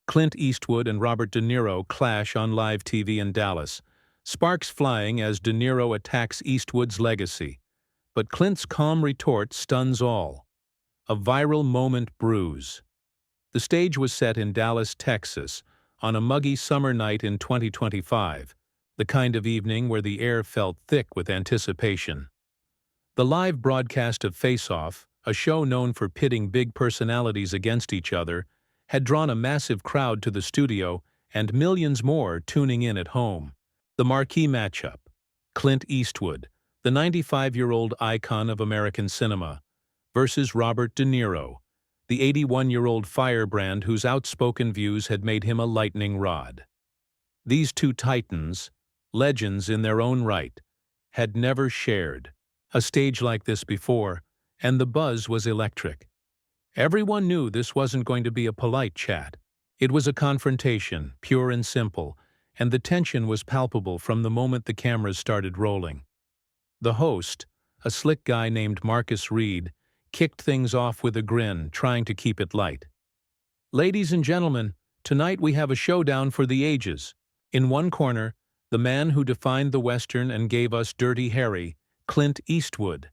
Clint Eastwood and Robert De Niro clash on live TV in Dallas, sparks flying as De Niro attacks Eastwood's legacy. But Clint's calm retort stuns all. A viral moment brews. The stage was set in Dallas, Texas, on a muggy summer night in 2025, the kind of evening where the air felt thick with anticipation. The live broadcast of Face Off, a show known for pitting big personalities against each other, had drawn a massive crowd to the studio and millions more tuning in at home. The marquee matchup: Clint Eastwood, the 95-year-old icon of American cinema, versus Robert De Niro, the 81-year-old firebrand whose outspoken views had made him a lightning rod. These two titans, legends in their own right, had never shared a stage like this before, and the buzz was electric. Everyone knew this wasn't going to be a polite chat. It was a confrontation, pure and simple, and the tension was palpable from the moment the cameras started rolling. The host, a slick guy named Marcus Reed, kicked things off with a grin, trying to keep it light. "Ladies and gentlemen, tonight we have a showdown for the ages. In one corner, the man who defined the Western and gave us Dirty Harry, Clint Eastwood.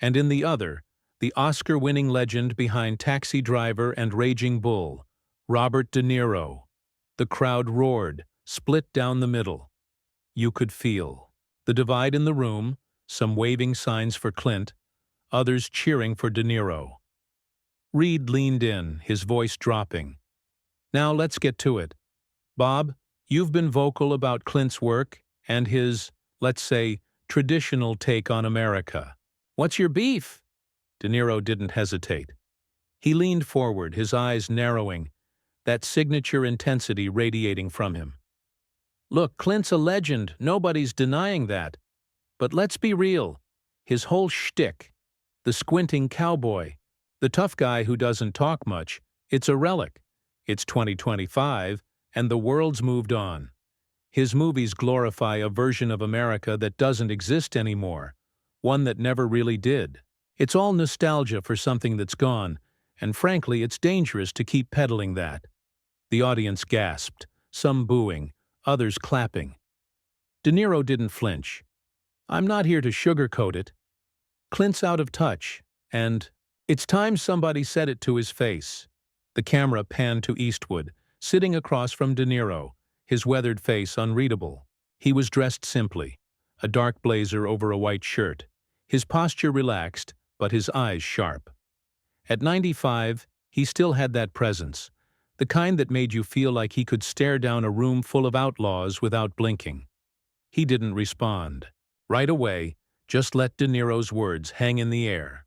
And in the other, the Oscar-winning legend behind Taxi Driver and Raging Bull, Robert De Niro." The crowd roared, split down the middle. You could feel the divide in the room, some waving signs for Clint, others cheering for De Niro. Reed leaned in, his voice dropping. "Now let's get to it. Bob, you've been vocal about Clint's work and his, let's say, traditional take on America. What's your beef?" De Niro didn't hesitate. He leaned forward, his eyes narrowing, that signature intensity radiating from him. "Look, Clint's a legend, nobody's denying that. But let's be real. His whole shtick, the squinting cowboy, the tough guy who doesn't talk much, it's a relic. It's 2025, and the world's moved on. His movies glorify a version of America that doesn't exist anymore, one that never really did. It's all nostalgia for something that's gone, and frankly, it's dangerous to keep peddling that." The audience gasped, some booing, others clapping. De Niro didn't flinch. "I'm not here to sugarcoat it. Clint's out of touch, and it's time somebody said it to his face." The camera panned to Eastwood, sitting across from De Niro, his weathered face unreadable. He was dressed simply, a dark blazer over a white shirt, his posture relaxed, but his eyes sharp. At 95, he still had that presence, the kind that made you feel like he could stare down a room full of outlaws without blinking. He didn't respond. Right away, just let De Niro's words hang in the air.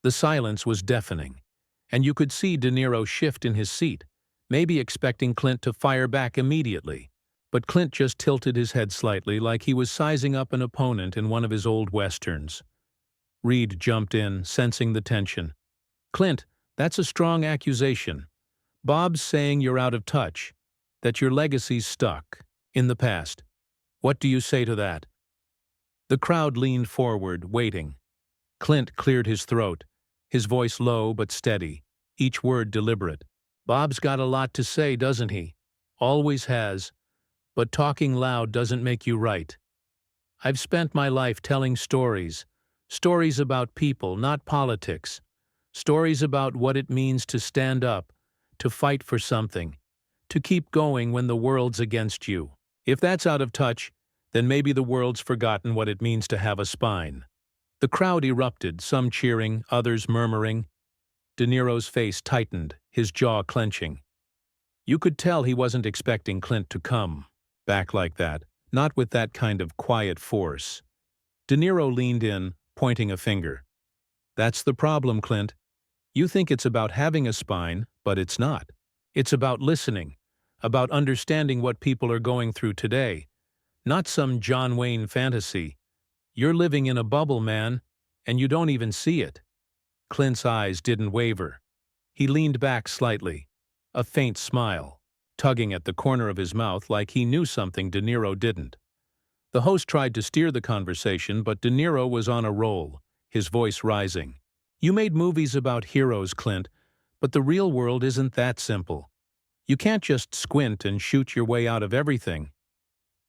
The silence was deafening, and you could see De Niro shift in his seat, maybe expecting Clint to fire back immediately. But Clint just tilted his head slightly, like he was sizing up an opponent in one of his old westerns. Reed jumped in, sensing the tension. "Clint, that's a strong accusation. Bob's saying you're out of touch, that your legacy's stuck in the past. What do you say to that?" The crowd leaned forward, waiting. Clint cleared his throat, his voice low but steady, each word deliberate. "Bob's got a lot to say, doesn't he? Always has. But talking loud doesn't make you right. I've spent my life telling stories about people, not politics. Stories about what it means to stand up, to fight for something, to keep going when the world's against you. If that's out of touch, then maybe the world's forgotten what it means to have a spine." The crowd erupted, some cheering, others murmuring. De Niro's face tightened, his jaw clenching. You could tell he wasn't expecting Clint to come back like that, not with that kind of quiet force. De Niro leaned in, pointing a finger. "That's the problem, Clint. You think it's about having a spine, but it's not. It's about listening, about understanding what people are going through today. Not some John Wayne fantasy. You're living in a bubble, man, and you don't even see it." Clint's eyes didn't waver. He leaned back slightly, a faint smile, tugging at the corner of his mouth like he knew something De Niro didn't. The host tried to steer the conversation, but De Niro was on a roll, his voice rising. "You made movies about heroes, Clint, but the real world isn't that simple. You can't just squint and shoot your way out of everything.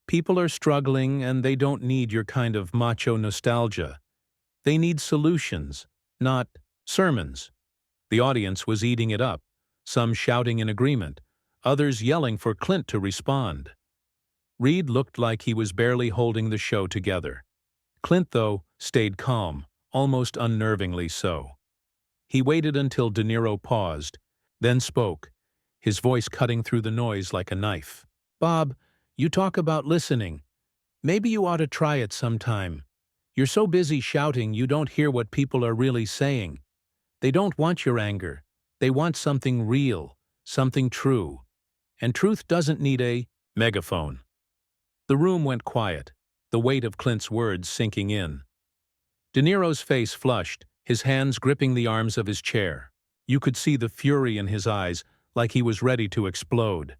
People are struggling and they don't need your kind of macho nostalgia. They need solutions, not sermons. The audience was eating it up, some shouting in agreement, others yelling for Clint to respond. Reed looked like he was barely holding the show together. Clint, though, stayed calm, almost unnervingly so. He waited until De Niro paused, then spoke, his voice cutting through the noise like a knife. "Bob, you talk about listening. Maybe you ought to try it sometime. You're so busy shouting you don't hear what people are really saying. They don't want your anger. They want something real, something true. And truth doesn't need a megaphone." The room went quiet, the weight of Clint's words sinking in. De Niro's face flushed, his hands gripping the arms of his chair. You could see the fury in his eyes, like he was ready to explode.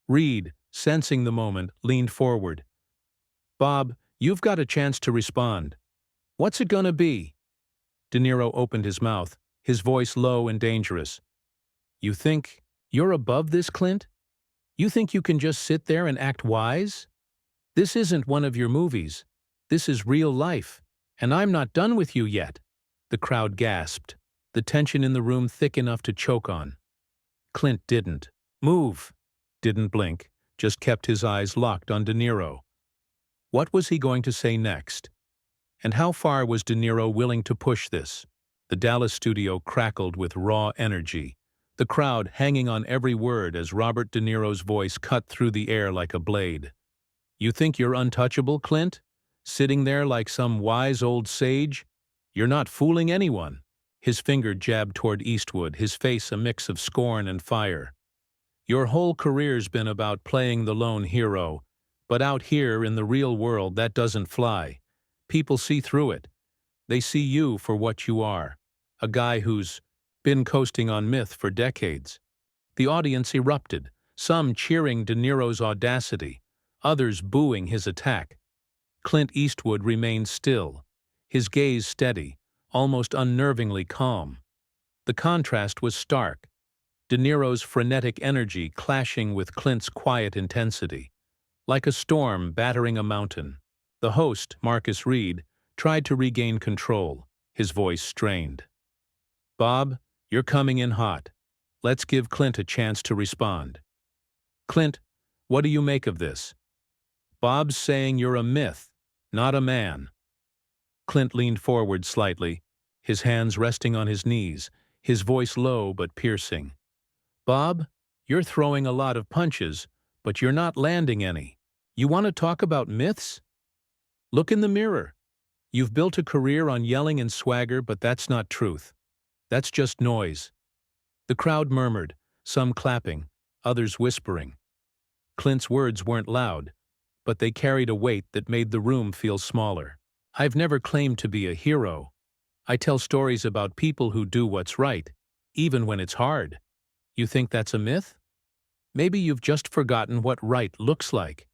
Reed, sensing the moment, leaned forward. "Bob, you've got a chance to respond. What's it gonna be?" De Niro opened his mouth, his voice low and dangerous. "You think you're above this, Clint? You think you can just sit there and act wise? This isn't one of your movies. This is real life, and I'm not done with you yet." The crowd gasped, the tension in the room thick enough to choke on. Clint didn't move, didn't blink, just kept his eyes locked on De Niro. What was he going to say next? And how far was De Niro willing to push this? The Dallas studio crackled with raw energy, the crowd hanging on every word as Robert De Niro's voice cut through the air like a blade. "You think you're untouchable, Clint? Sitting there like some wise old sage? You're not fooling anyone." His finger jabbed toward Eastwood, his face a mix of scorn and fire. "Your whole career's been about playing the lone hero, but out here in the real world that doesn't fly. People see through it. They see you for what you are, a guy who's been coasting on myth for decades." The audience erupted, some cheering De Niro's audacity, others booing his attack. Clint Eastwood remained still, his gaze steady, almost unnervingly calm. The contrast was stark, De Niro's frenetic energy clashing with Clint's quiet intensity. Like a storm battering a mountain, the host, Marcus Reed, tried to regain control, his voice strained. "Bob, you're coming in hot. Let's give Clint a chance to respond." "Clint, what do you make of this?" "Bob's saying you're a myth, not a man." Clint leaned forward slightly, his hands resting on his knees, his voice low but piercing. "Bob, you're throwing a lot of punches, but you're not landing any. You want to talk about myths? Look in the mirror. You've built a career on yelling and swagger, but that's not truth. That's just noise." The crowd murmured, some clapping, others whispering. Clint's words weren't loud, but they carried a weight that made the room feel smaller. "I've never claimed to be a hero. I tell stories about people who do what's right, even when it's hard. You think that's a myth? Maybe you've just forgotten what right looks like."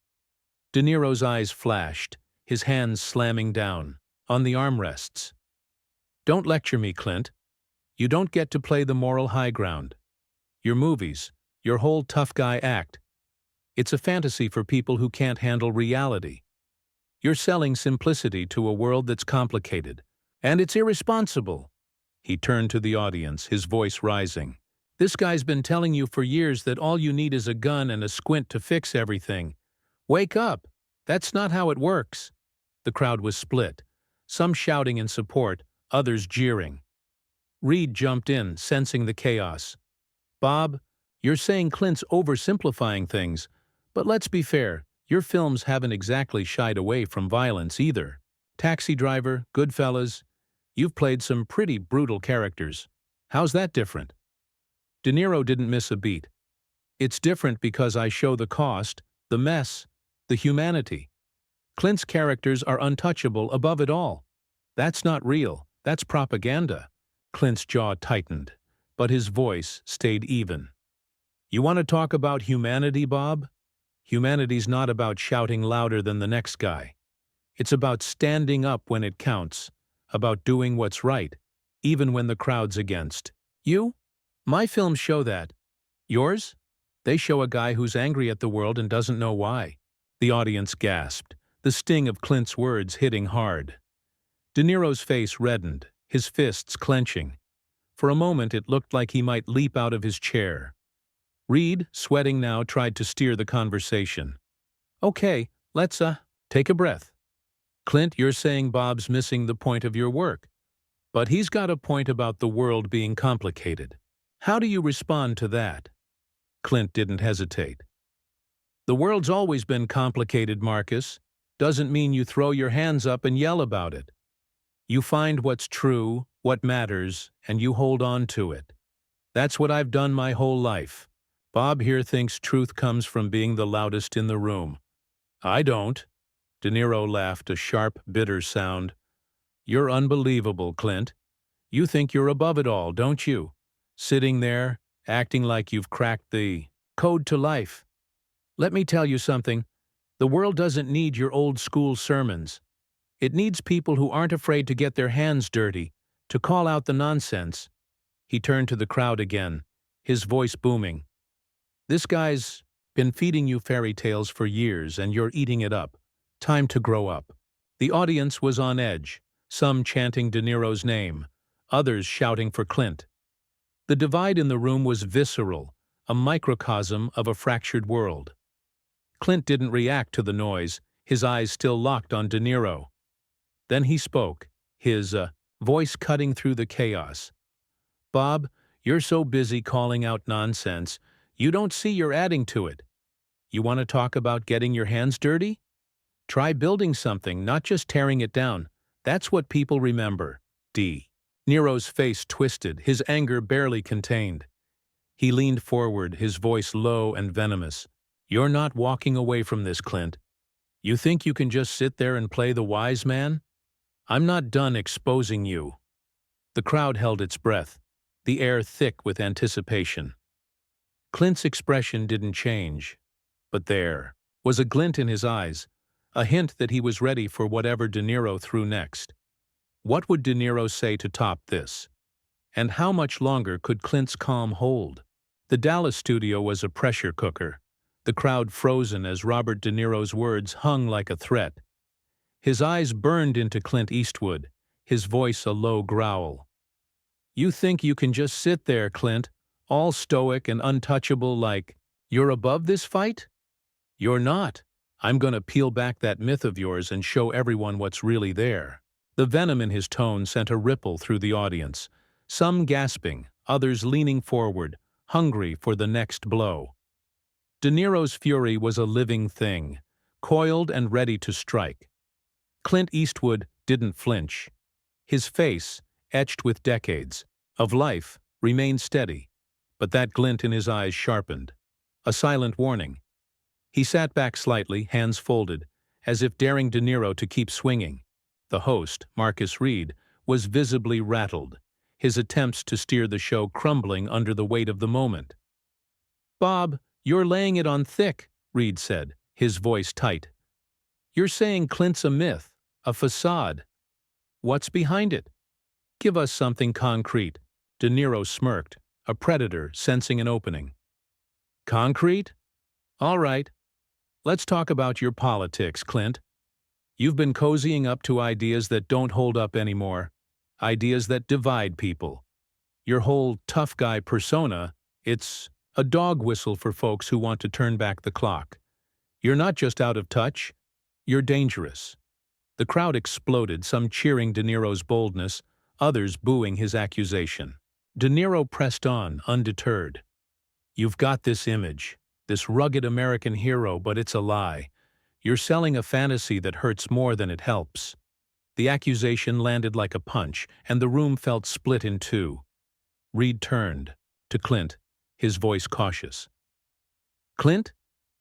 De Niro's eyes flashed, his hands slamming down, on the armrests. "Don't lecture me, Clint. You don't get to play the moral high ground. Your movies, your whole tough guy act, it's a fantasy for people who can't handle reality. You're selling simplicity to a world that's complicated, and it's irresponsible." He turned to the audience, his voice rising. "This guy's been telling you for years that all you need is a gun and a squint to fix everything. Wake up! That's not how it works." The crowd was split, some shouting in support, others jeering. Reed jumped in, sensing the chaos. "Bob, you're saying Clint's oversimplifying things, but let's be fair, your films haven't exactly shied away from violence either. Taxi Driver, Goodfellas, you've played some pretty brutal characters. How's that different?" De Niro didn't miss a beat. "It's different because I show the cost, the mess, the humanity. Clint's characters are untouchable above it all. That's not real, that's propaganda." Clint's jaw tightened, but his voice stayed even. "You want to talk about humanity, Bob? Humanity's not about shouting louder than the next guy. It's about standing up when it counts, about doing what's right, even when the crowd's against you. My films show that. Yours? They show a guy who's angry at the world and doesn't know why. The audience gasped, the sting of Clint's words hitting hard. De Niro's face reddened, his fists clenching. For a moment it looked like he might leap out of his chair. Reed, sweating now, tried to steer the conversation. "Okay, let's, take a breath. Clint, you're saying Bob's missing the point of your work. But he's got a point about the world being complicated. How do you respond to that?" Clint didn't hesitate. "The world's always been complicated, Marcus. Doesn't mean you throw your hands up and yell about it. You find what's true, what matters, and you hold on to it. That's what I've done my whole life. Bob here thinks truth comes from being the loudest in the room. I don't." De Niro laughed, a sharp, bitter sound. "You're unbelievable, Clint. You think you're above it all, don't you? Sitting there, acting like you've cracked the code to life. Let me tell you something. The world doesn't need your old-school sermons. It needs people who aren't afraid to get their hands dirty, to call out the nonsense." He turned to the crowd again, his voice booming. "This guy's been feeding you fairy tales for years, and you're eating it up. Time to grow up." The audience was on edge, some chanting De Niro's name, others shouting for Clint. The divide in the room was visceral, a microcosm of a fractured world. Clint didn't react to the noise, his eyes still locked on De Niro. Then he spoke, his voice cutting through the chaos. "Bob, you're so busy calling out nonsense, you don't see you're adding to it. You want to talk about getting your hands dirty? Try building something, not just tearing it down. That's what people remember." De Niro's face twisted, his anger barely contained. He leaned forward, his voice low and venomous. "You're not walking away from this, Clint. You think you can just sit there and play the wise man? I'm not done exposing you." The crowd held its breath, the air thick with anticipation. Clint's expression didn't change, but there was a glint in his eyes, a hint that he was ready for whatever De Niro threw next. What would De Niro say to top this? And how much longer could Clint's calm hold? The Dallas studio was a pressure cooker, the crowd frozen as Robert De Niro's words hung like a threat. His eyes burned into Clint Eastwood, his voice a low growl. "You think you can just sit there, Clint, all stoic and untouchable like you're above this fight? You're not. I'm going to peel back that myth of yours and show everyone what's really there." The venom in his tone sent a ripple through the audience, some gasping, others leaning forward, hungry for the next blow. De Niro's fury was a living thing, coiled and ready to strike. Clint Eastwood didn't flinch. His face, etched with decades of life, remained steady, but that glint in his eyes sharpened. A silent warning. He sat back slightly, hands folded, as if daring De Niro to keep swinging. The host, Marcus Reed, was visibly rattled, his attempts to steer the show crumbling under the weight of the moment. "Bob, you're laying it on thick," Reed said, his voice tight. "You're saying Clint's a myth, a facade. What's behind it? Give us something concrete." De Niro smirked, a predator sensing an opening. "Concrete? All right. Let's talk about your politics, Clint. You've been cozying up to ideas that don't hold up anymore, ideas that divide people. Your whole tough guy persona, it's a dog whistle for folks who want to turn back the clock. You're not just out of touch, you're dangerous." The crowd exploded, some cheering De Niro's boldness, others booing his accusation. De Niro pressed on, undeterred. "You've got this image, this rugged American hero, but it's a lie. You're selling a fantasy that hurts more than it helps." The accusation landed like a punch, and the room felt split in two. Reed turned to Clint, his voice cautious. "Clint,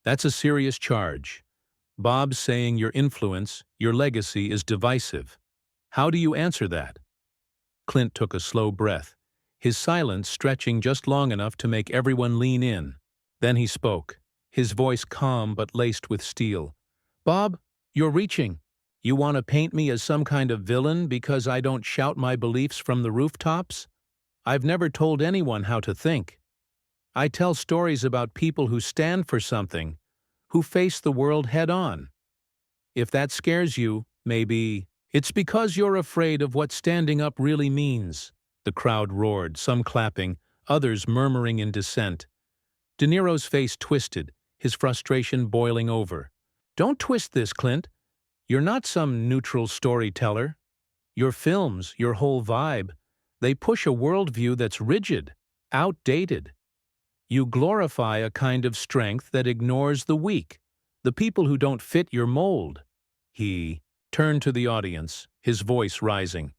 that's a serious charge. Bob's saying your influence, your legacy is divisive. How do you answer that?" Clint took a slow breath, his silence stretching just long enough to make everyone lean in. Then he spoke, his voice calm but laced with steel. "Bob, you're reaching. You want to paint me as some kind of villain because I don't shout my beliefs from the rooftops? I've never told anyone how to think." I tell stories about people who stand for something, who face the world head-on. If that scares you, maybe it's because you're afraid of what standing up really means. The crowd roared, some clapping, others murmuring in dissent. De Niro's face twisted, his frustration boiling over. Don't twist this, Clint. You're not some neutral storyteller. Your films, your whole vibe, they push a worldview that's rigid, outdated. You glorify a kind of strength that ignores the weak, the people who don't fit your mold. He turned to the audience, his voice rising.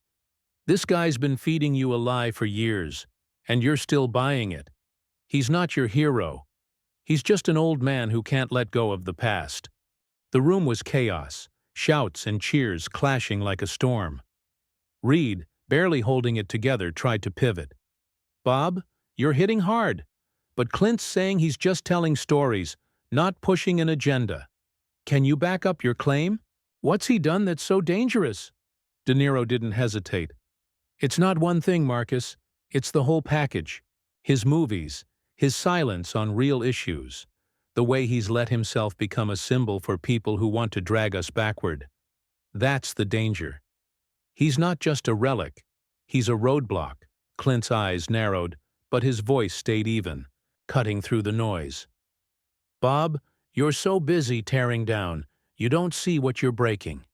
This guy's been feeding you a lie for years, and you're still buying it. He's not your hero. He's just an old man who can't let go of the past. The room was chaos, shouts and cheers clashing like a storm. Reed, barely holding it together, tried to pivot. Bob, you're hitting hard. But Clint's saying he's just telling stories, not pushing an agenda. Can you back up your claim? What's he done that's so dangerous? De Niro didn't hesitate. It's not one thing, Marcus. It's the whole package. His movies, his silence on real issues, the way he's let himself become a symbol for people who want to drag us backward. That's the danger. He's not just a relic. He's a roadblock. Clint's eyes narrowed, but his voice stayed even, cutting through the noise. Bob, you're so busy tearing down, you don't see what you're breaking.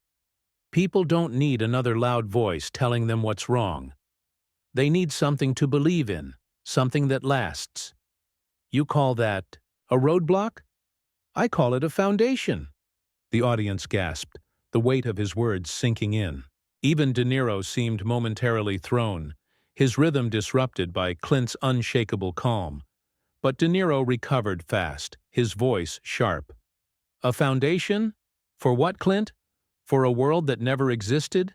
People don't need another loud voice telling them what's wrong. They need something to believe in, something that lasts. You call that a roadblock? I call it a foundation. The audience gasped, the weight of his words sinking in. Even De Niro seemed momentarily thrown, his rhythm disrupted by Clint's unshakable calm. But De Niro recovered fast, his voice sharp. A foundation? For what, Clint? For a world that never existed?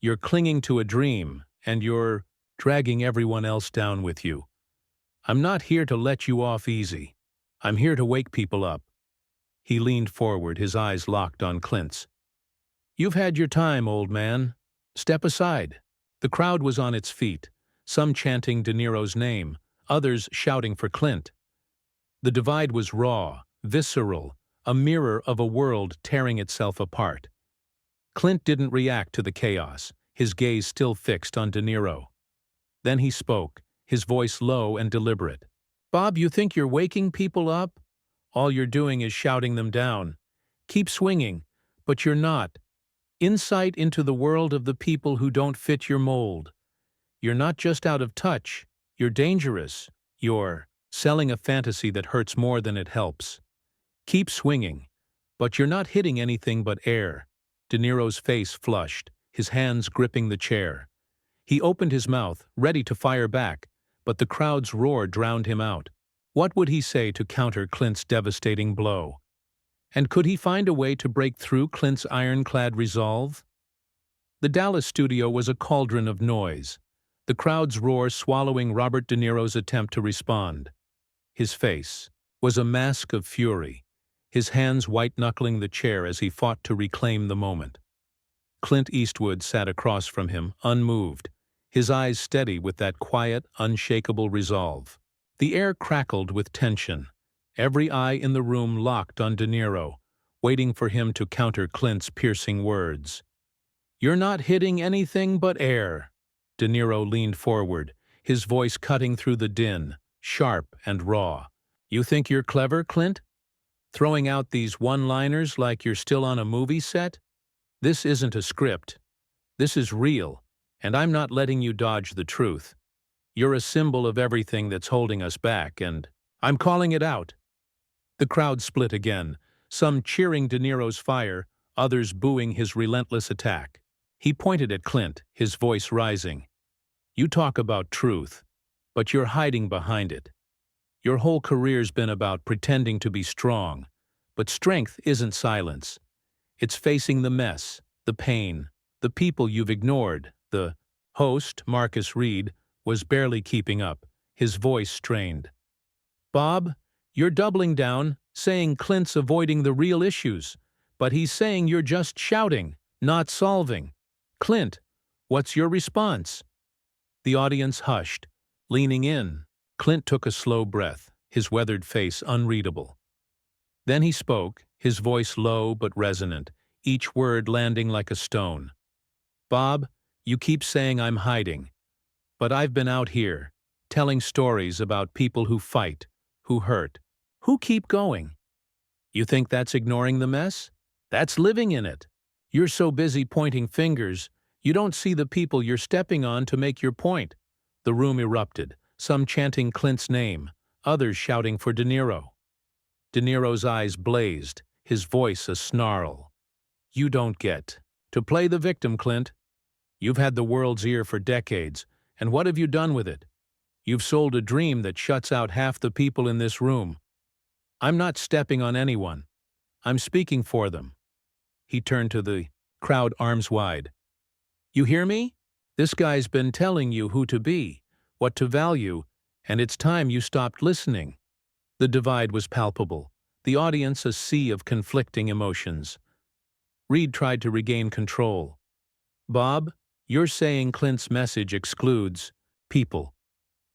You're clinging to a dream, and you're dragging everyone else down with you. I'm not here to let you off easy. I'm here to wake people up. He leaned forward, his eyes locked on Clint's. You've had your time, old man. Step aside. The crowd was on its feet, some chanting De Niro's name, others shouting for Clint. The divide was raw, visceral, a mirror of a world tearing itself apart. Clint didn't react to the chaos, his gaze still fixed on De Niro. Then he spoke, his voice low and deliberate. Bob, you think you're waking people up? All you're doing is shouting them down. Keep swinging, but you're not. Insight into the world of the people who don't fit your mold. You're not just out of touch, you're dangerous. You're selling a fantasy that hurts more than it helps. Keep swinging, but you're not hitting anything but air. De Niro's face flushed, his hands gripping the chair. He opened his mouth, ready to fire back, but the crowd's roar drowned him out. What would he say to counter Clint's devastating blow? And could he find a way to break through Clint's ironclad resolve? The Dallas studio was a cauldron of noise, the crowd's roar swallowing Robert De Niro's attempt to respond. His face was a mask of fury, his hands white-knuckling the chair as he fought to reclaim the moment. Clint Eastwood sat across from him, unmoved, his eyes steady with that quiet, unshakable resolve. The air crackled with tension, every eye in the room locked on De Niro, waiting for him to counter Clint's piercing words. You're not hitting anything but air. De Niro leaned forward, his voice cutting through the din, sharp and raw. You think you're clever, Clint? Throwing out these one-liners like you're still on a movie set? This isn't a script. This is real, and I'm not letting you dodge the truth. You're a symbol of everything that's holding us back, and I'm calling it out. The crowd split again, some cheering De Niro's fire, others booing his relentless attack. He pointed at Clint, his voice rising. You talk about truth, but you're hiding behind it. Your whole career's been about pretending to be strong, but strength isn't silence. It's facing the mess, the pain, the people you've ignored. The host, Marcus Reed, was barely keeping up, his voice strained. Bob, you're doubling down, saying Clint's avoiding the real issues, but he's saying you're just shouting, not solving. Clint, what's your response? The audience hushed, leaning in. Clint took a slow breath. his weathered face unreadable. Then he spoke, his voice low but resonant, each word landing like a stone. "Bob, you keep saying I'm hiding, but I've been out here, telling stories about people who fight, who hurt, who keep going. You think that's ignoring the mess? That's living in it. You're so busy pointing fingers, you don't see the people you're stepping on to make your point." The room erupted, some chanting Clint's name, others shouting for De Niro. De Niro's eyes blazed, his voice a snarl. "You don't get to play the victim, Clint. You've had the world's ear for decades, and what have you done with it? You've sold a dream that shuts out half the people in this room. I'm not stepping on anyone. I'm speaking for them." He turned to the crowd, arms wide. "You hear me? This guy's been telling you who to be, what to value, and it's time you stopped listening." The divide was palpable, the audience a sea of conflicting emotions. Reed tried to regain control. "Bob, you're saying Clint's message excludes people.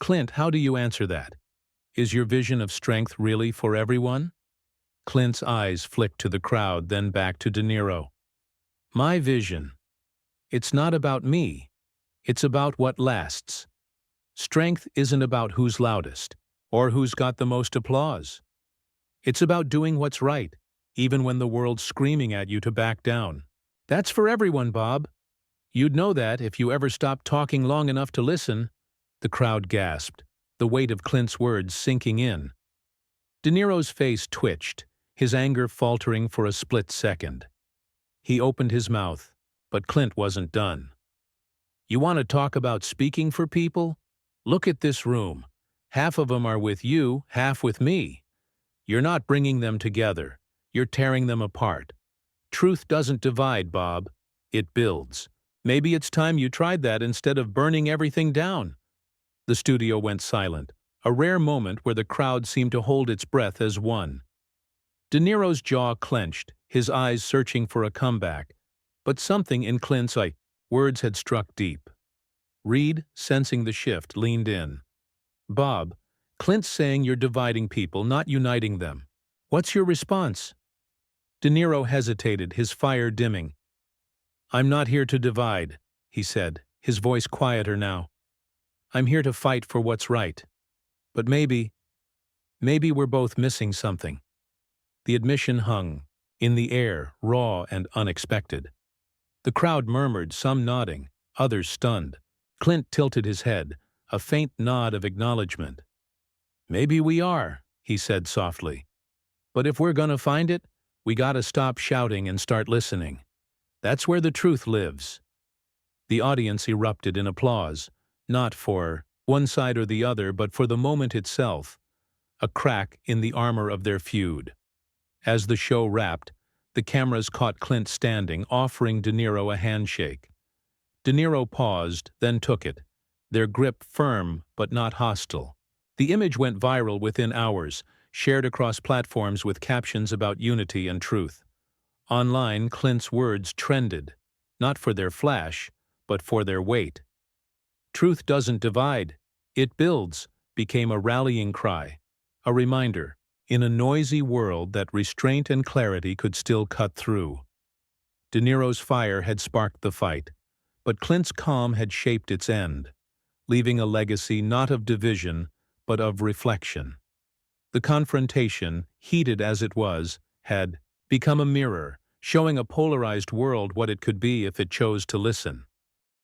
Clint, how do you answer that? Is your vision of strength really for everyone?" Clint's eyes flicked to the crowd, then back to De Niro. "My vision. It's not about me. It's about what lasts. Strength isn't about who's loudest, or who's got the most applause. It's about doing what's right, even when the world's screaming at you to back down. That's for everyone, Bob. You'd know that if you ever stopped talking long enough to listen." The crowd gasped, the weight of Clint's words sinking in. De Niro's face twitched, his anger faltering for a split second. He opened his mouth, but Clint wasn't done. "You want to talk about speaking for people? Look at this room. Half of them are with you, half with me. You're not bringing them together. You're tearing them apart. Truth doesn't divide, Bob. It builds. Maybe it's time you tried that instead of burning everything down." The studio went silent, a rare moment where the crowd seemed to hold its breath as one. De Niro's jaw clenched, his eyes searching for a comeback, but something in Clint's words had struck deep. Reed, sensing the shift, leaned in. "Bob, Clint's saying you're dividing people, not uniting them. What's your response?" De Niro hesitated, his fire dimming. "I'm not here to divide," he said, his voice quieter now. "I'm here to fight for what's right. But maybe we're both missing something." The admission hung in the air, raw and unexpected. The crowd murmured, some nodding, others stunned. Clint tilted his head, a faint nod of acknowledgement. "Maybe we are," he said softly. "But if we're gonna find it, we gotta stop shouting and start listening. That's where the truth lives." The audience erupted in applause, not for one side or the other, but for the moment itself, a crack in the armor of their feud. As the show wrapped, the cameras caught Clint standing, offering De Niro a handshake. De Niro paused, then took it, their grip firm but not hostile. The image went viral within hours, shared across platforms with captions about unity and truth. Online, Clint's words trended, not for their flash, but for their weight. "Truth doesn't divide, it builds," became a rallying cry, a reminder, in a noisy world, that restraint and clarity could still cut through. De Niro's fire had sparked the fight, but Clint's calm had shaped its end, leaving a legacy not of division, but of reflection. The confrontation, heated as it was, had become a mirror, showing a polarized world what it could be if it chose to listen.